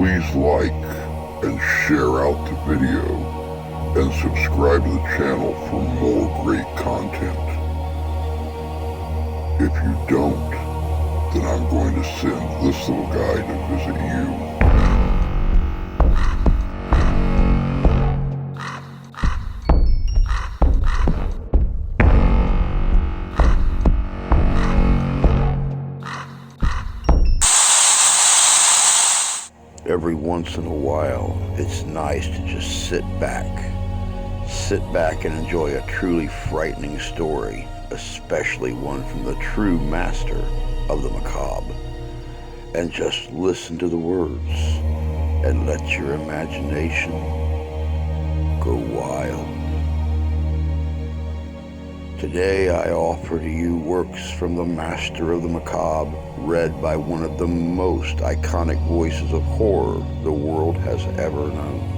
please like and share out the video and subscribe to the channel for more great content. If you don't, then I'm going to send this little guy to visit you. Every once in a while, it's nice to just sit back and enjoy a truly frightening story, especially one from the true master of the macabre, and just listen to the words and let your imagination go wild. Today I offer to you works from the master of the macabre, read by one of the most iconic voices of horror the world has ever known.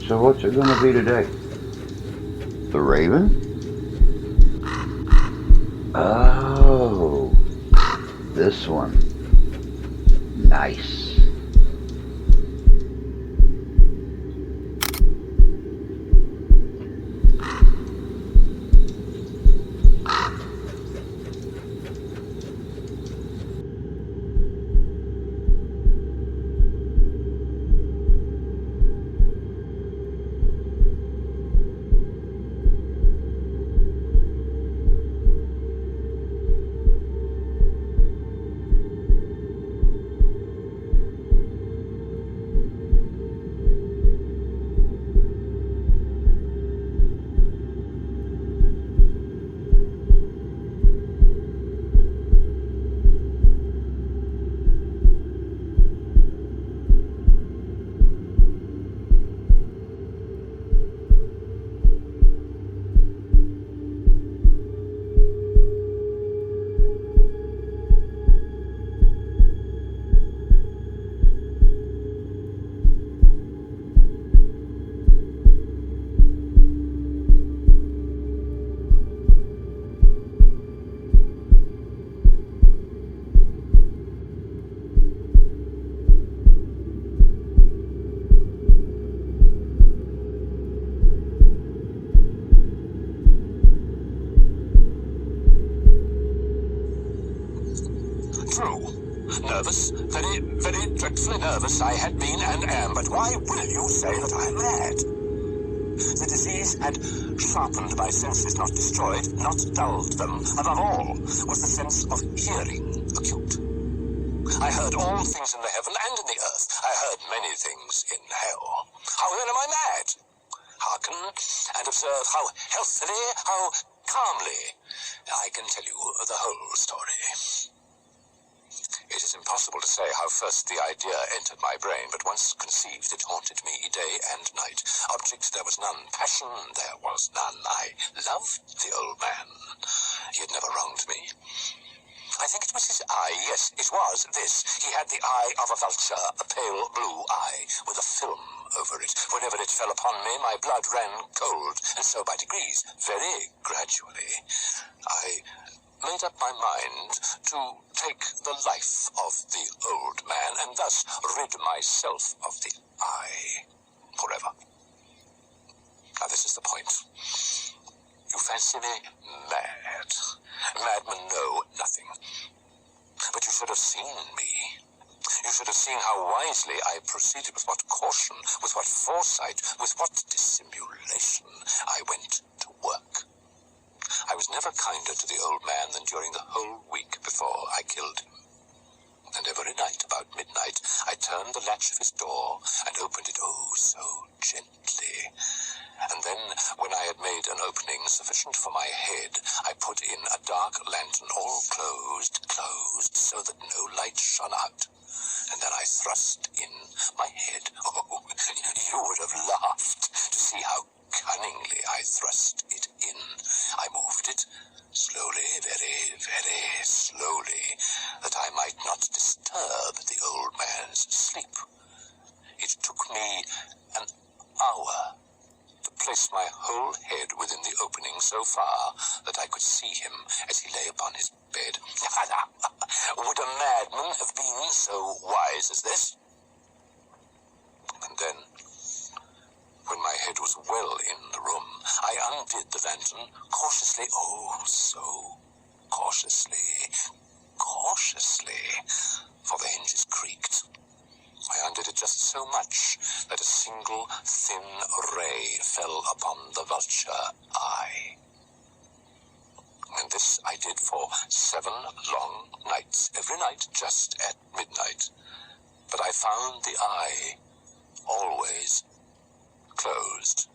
So what's it going to be today? The Raven? Oh, this one. Nice. Nervous, very dreadfully nervous I had been and am, but why will you say that I am mad? The disease had sharpened my senses, not destroyed, not dulled them. Above all was the sense of hearing acute. I heard all things in the heaven and in the earth. I heard many things in hell. How then am I mad? Hearken and observe how healthily, how calmly I can tell you the whole story. It is impossible to say how first the idea entered my brain, but once conceived, it haunted me day and night. Object there was none, passion there was none. I loved the old man. He had never wronged me. I think it was his eye, yes, it was this. He had the eye of a vulture, a pale blue eye, with a film over it. Whenever it fell upon me, my blood ran cold, and so by degrees, very gradually, I made up my mind to take the life of the old man and thus rid myself of the eye forever. Now this is the point. You fancy me mad. Madmen know nothing. But you should have seen me. You should have seen how wisely I proceeded, with what caution, with what foresight, with what dissimulation I went to work. I was never kinder to the old man than during the whole week before I killed him. And every night about midnight I turned the latch of his door and opened it oh so gently. And then, when I had made an opening sufficient for my head, I put in a dark lantern, all closed, so that no light shone out. And then I thrust in my head. Oh, you would have laughed to see how cunningly I thrust it in. I moved it slowly, very, very slowly, that I might not disturb the old man's sleep. It took me an hour to place my whole head within the opening so far that I could see him as he lay upon his bed. Would a madman have been so wise as this? And then, when my head was well in the room, I undid the lantern cautiously, oh so cautiously, for the hinges creaked. I undid it just so much that a single thin ray fell upon the vulture eye. And this I did for 7 long nights, every night just at midnight. But I found the eye always closed,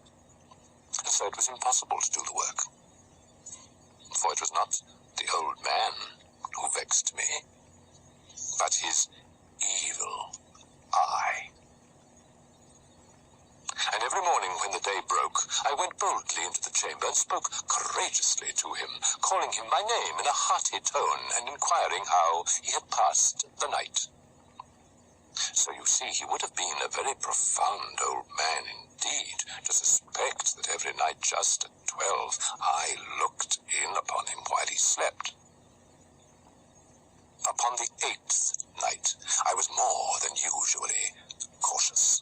and so it was impossible to do the work. For it was not the old man who vexed me, but his evil eye. And every morning when the day broke, I went boldly into the chamber and spoke courageously to him, calling him by name in a hearty tone and inquiring how he had passed the night. So you see, he would have been a very profound old man indeed to suspect that every night just at 12 I looked in upon him while he slept. Upon the 8th night, I was more than usually cautious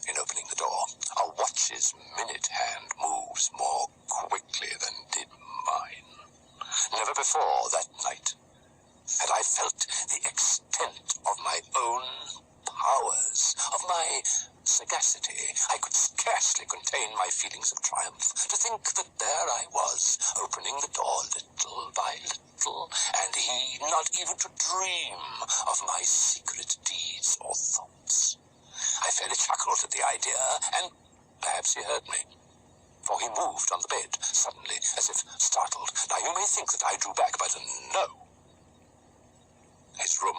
in opening the door. A watch's minute hand moves more quickly than did mine. Never before that night had I felt the extent of my own powers, of my sagacity. I could scarcely contain my feelings of triumph to think that there I was, opening the door little by little, and he not even to dream of my secret deeds or thoughts. I fairly chuckled at the idea, and perhaps he heard me, for he moved on the bed suddenly, as if startled. Now you may think that I drew back, but no. His room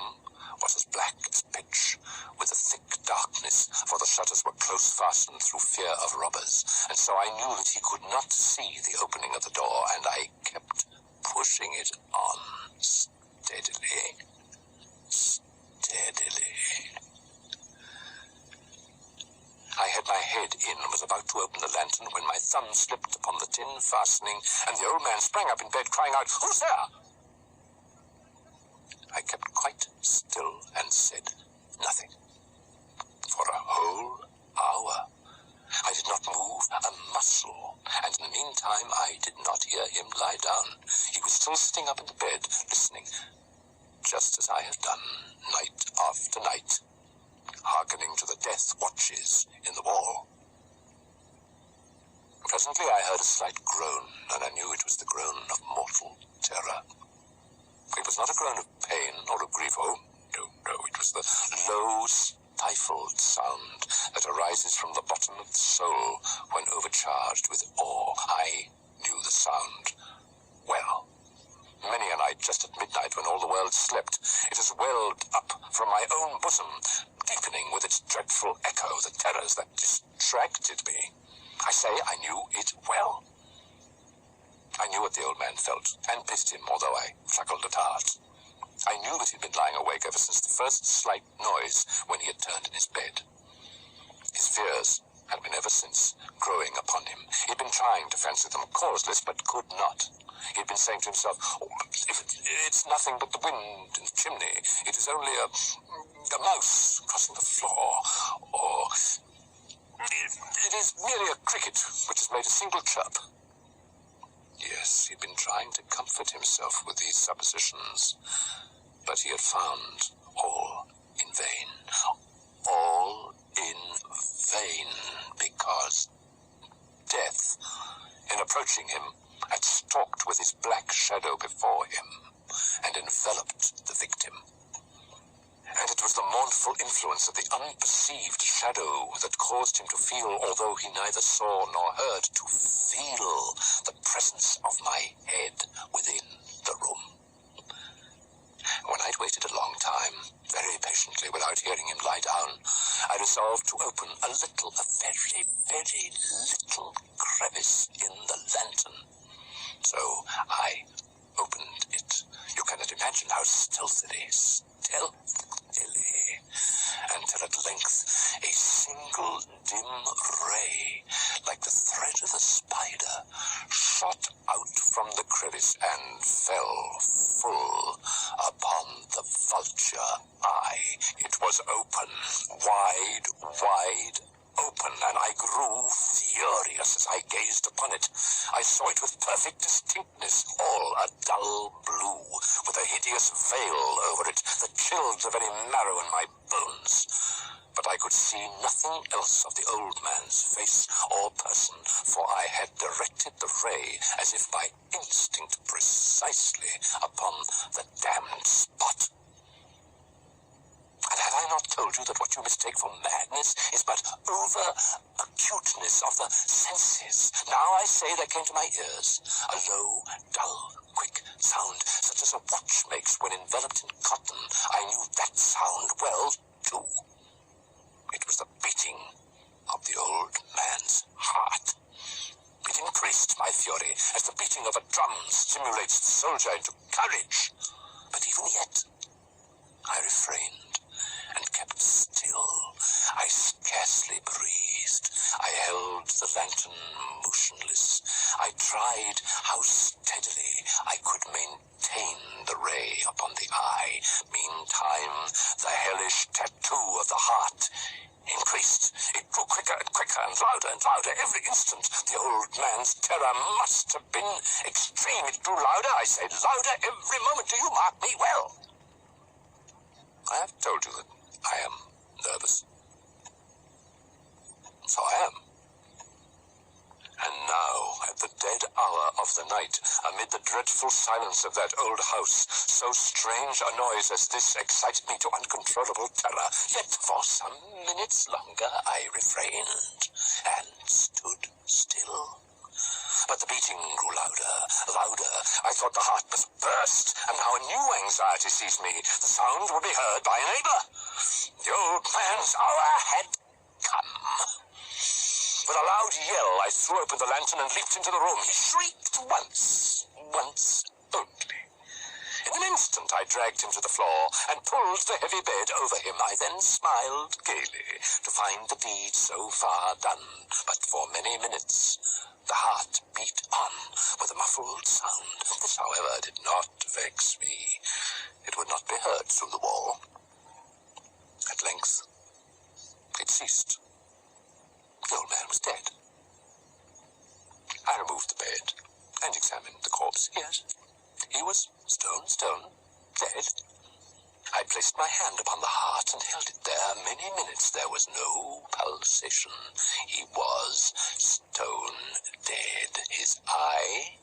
was as black as pitch, with a thick darkness, for the shutters were close fastened through fear of robbers, and so I knew that he could not see the opening of the door, and I kept pushing it on steadily. I had my head in and was about to open the lantern when my thumb slipped upon the tin fastening, and the old man sprang up in bed, crying out, "Who's there?" I kept quite still and said nothing for a whole hour. I did not move a muscle, and in the meantime I did not hear him lie down. He was still sitting up in the bed, listening, just as I have done night after night, hearkening to the death watches in the wall. Presently I heard a slight groan, and I knew it was the groan of mortal terror. It was not a groan of pain or of grief. Oh, no, it was the low, stifled sound that arises from the bottom of the soul when overcharged with awe. I knew the sound well. Many a night, just at midnight, when all the world slept, it has welled up from my own bosom, deepening with its dreadful echo the terrors that distracted me. I say I knew it well. I knew what the old man felt, and pitied him, although I chuckled at heart. I knew that he'd been lying awake ever since the first slight noise when he had turned in his bed. His fears had been ever since growing upon him. He'd been trying to fancy them causeless, but could not. He had been saying to himself, "Oh, it's nothing but the wind in the chimney. It is only a mouse crossing the floor. Or it is merely a cricket which has made a single chirp." Yes, he'd been trying to comfort himself with these suppositions, but he had found all in vain. All in vain, because death, in approaching him, had stalked with his black shadow before him and enveloped the victim. And it was the mournful influence of the unperceived shadow that caused him to feel, although he neither saw nor heard, to feel the presence of my head within the room. When I'd waited a long time, very patiently, without hearing him lie down, I resolved to open a very, very little crevice in the lantern. So I opened it. You cannot imagine how stealthily, until at length a single dim ray, like the thread of a spider, shot out from the crevice and fell full upon the vulture eye. It was open, wide open, and I grew furious as I gazed upon it. I saw it with perfect distinctness, all a dull blue, with a hideous veil over it that chilled the very marrow in my bones. But I could see nothing else of the old man's face or person, for I had directed the ray, as if by instinct, precisely upon the damned spot. And have I not told you that what you mistake for madness is but over-acuteness of the senses? Now I say there came to my ears a low, dull, quick sound, such as a watch makes when enveloped in cotton. I knew that sound well, too. It was the beating of the old man's heart. It increased my fury, as the beating of a drum stimulates the soldier into courage. But even yet, I refrained and kept still. I scarcely breathed. I held the lantern motionless. I tried how steadily I could maintain the ray upon the eye. Meantime, the hellish tattoo of the heart increased. It grew quicker and quicker and louder every instant. The old man's terror must have been extreme. It grew louder, I say, louder every moment. Do you mark me well? I have told you that I am nervous. So I am. And now, at the dead hour of the night, amid the dreadful silence of that old house, so strange a noise as this excited me to uncontrollable terror. Yet for some minutes longer I refrained and stood still. But the beating grew louder. I thought the heart must burst, and now a new anxiety seized me. The sound would be heard by a neighbor. The old man's hour had come. With a loud yell, I threw open the lantern and leaped into the room. He shrieked once only. In an instant, I dragged him to the floor and pulled the heavy bed over him. I then smiled gaily to find the deed so far done. But for many minutes, the heart beat on with a muffled sound. This, however, did not vex me. It would not be heard through the wall. At length, it ceased. The old man was dead. I removed the bed and examined the corpse. Yes, he was stone dead. I placed my hand upon the heart and held it there. Many minutes there was no pulsation. He was stone dead. His eye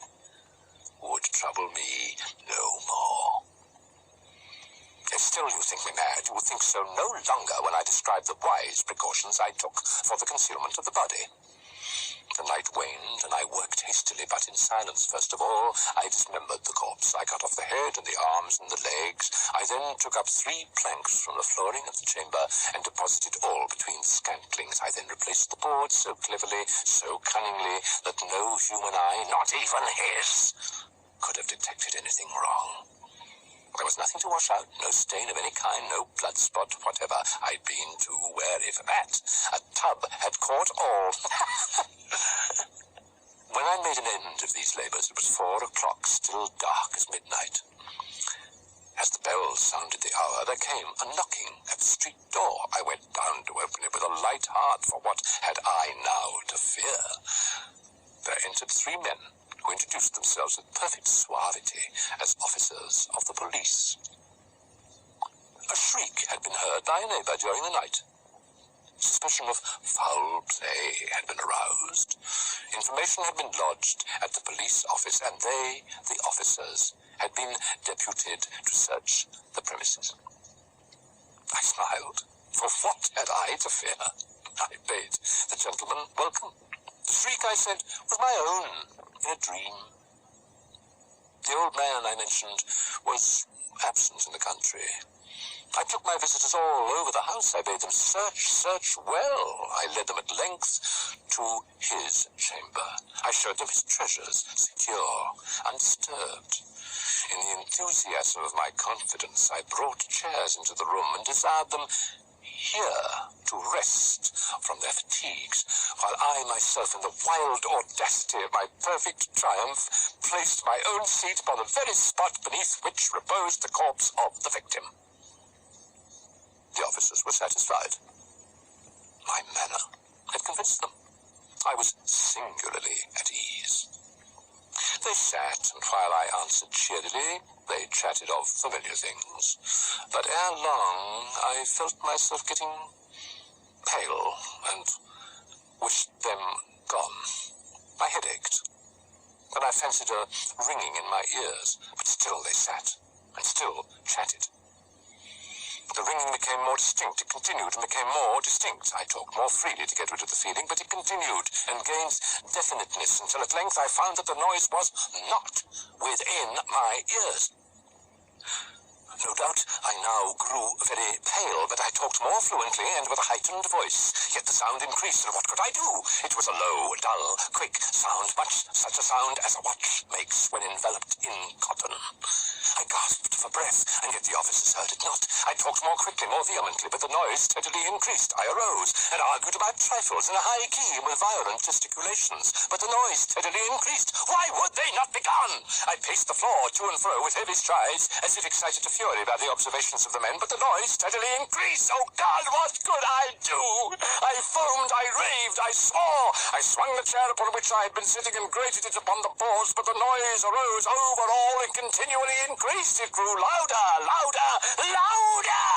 would trouble me no more. If still you think me mad, you will think so no longer when I describe the wise precautions I took for the concealment of the body. The night waned, and I worked hastily, but in silence. First of all, I dismembered the corpse. I cut off the head and the arms and the legs. I then took up 3 planks from the flooring of the chamber and deposited all between the scantlings. I then replaced the boards so cleverly, so cunningly, that no human eye, not even his, could have detected anything wrong. There was nothing to wash out, no stain of any kind, no blood spot whatever. I'd been too wary for that. A tub had caught all. When I made an end of these labors, it was 4 o'clock, still dark as midnight. As the bells sounded the hour, there came a knocking at the street door. I went down to open it with a light heart, for what had I now to fear? There entered 3 men, who introduced themselves with perfect suavity as officers of the police. A shriek had been heard by a neighbor during the night. Suspicion of foul play had been aroused. Information had been lodged at the police office, and they, the officers, had been deputed to search the premises. I smiled, for what had I to fear? I bade the gentleman welcome. The shriek, I said, was my own, in a dream. The old man I mentioned was absent in the country. I took my visitors all over the house. I bade them search well. I led them at length to his chamber. I showed them his treasures, secure, undisturbed. In the enthusiasm of my confidence, I brought chairs into the room and desired them here to rest from their fatigues, while I myself, in the wild audacity of my perfect triumph, placed my own seat upon the very spot beneath which reposed the corpse of the victim. The officers were satisfied. My manner had convinced them. I was singularly at ease. They sat, and while I answered cheerily, they chatted of familiar things. But ere long, I felt myself getting pale, and wished them gone. My head ached, and I fancied a ringing in my ears. But still they sat, and still chatted. The ringing became more distinct. It continued and became more distinct. I talked more freely to get rid of the feeling, but it continued and gained definiteness until at length I found that the noise was not within my ears. No doubt I now grew very pale, but I talked more fluently and with a heightened voice. Yet the sound increased, and what could I do? It was a low, dull, quick sound, much such a sound as a watch makes when enveloped in cotton. I gasped for breath, and yet the officers heard it not. I talked more quickly, more vehemently, but the noise steadily increased. I arose and argued about trifles in a high key with violent gesticulations, but the noise steadily increased. Why would they not be gone? I paced the floor to and fro with heavy strides, as if excited to fury by the observations of the men, but the noise steadily increased. Oh God, what could I do? I foamed, I raved, I swore. I swung the chair upon which I had been sitting and grated it upon the boards, but the noise arose over all and continually increased. It grew louder, louder, louder.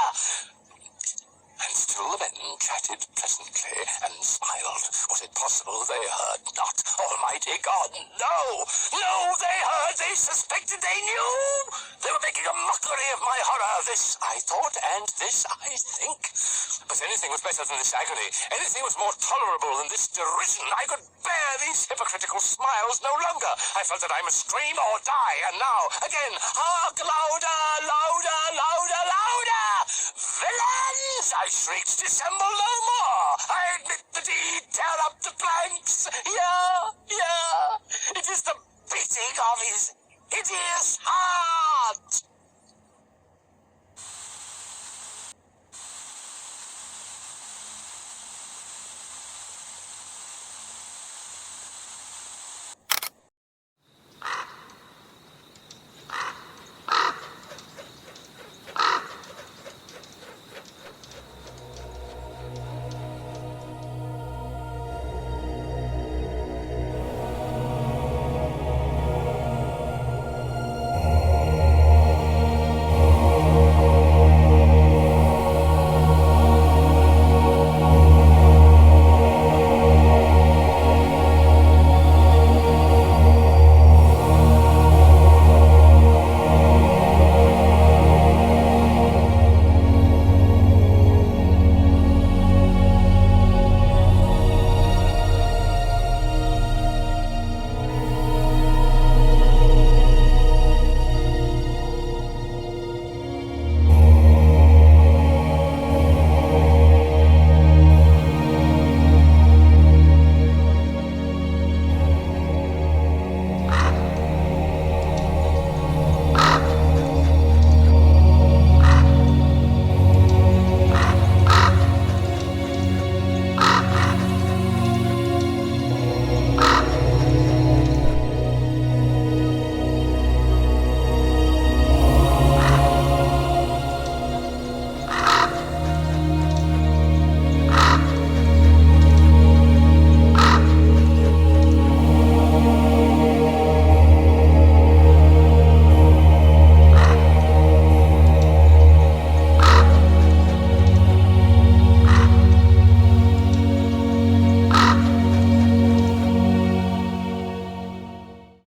And still the men chatted pleasantly and smiled. Was it possible they heard not? Almighty God, no! No, they heard, they suspected, they knew! They were making a mockery of my horror. This I thought, and this I think. But anything was better than this agony. Anything was more tolerable than this derision. I could bear these hypocritical smiles no longer. I felt that I must scream or die. And now, again, hark, louder, louder, louder, louder! Villains! I shrieked, dissemble no more! I admit the deed, tear up the planks! Yeah, it is the beating of his hideous heart!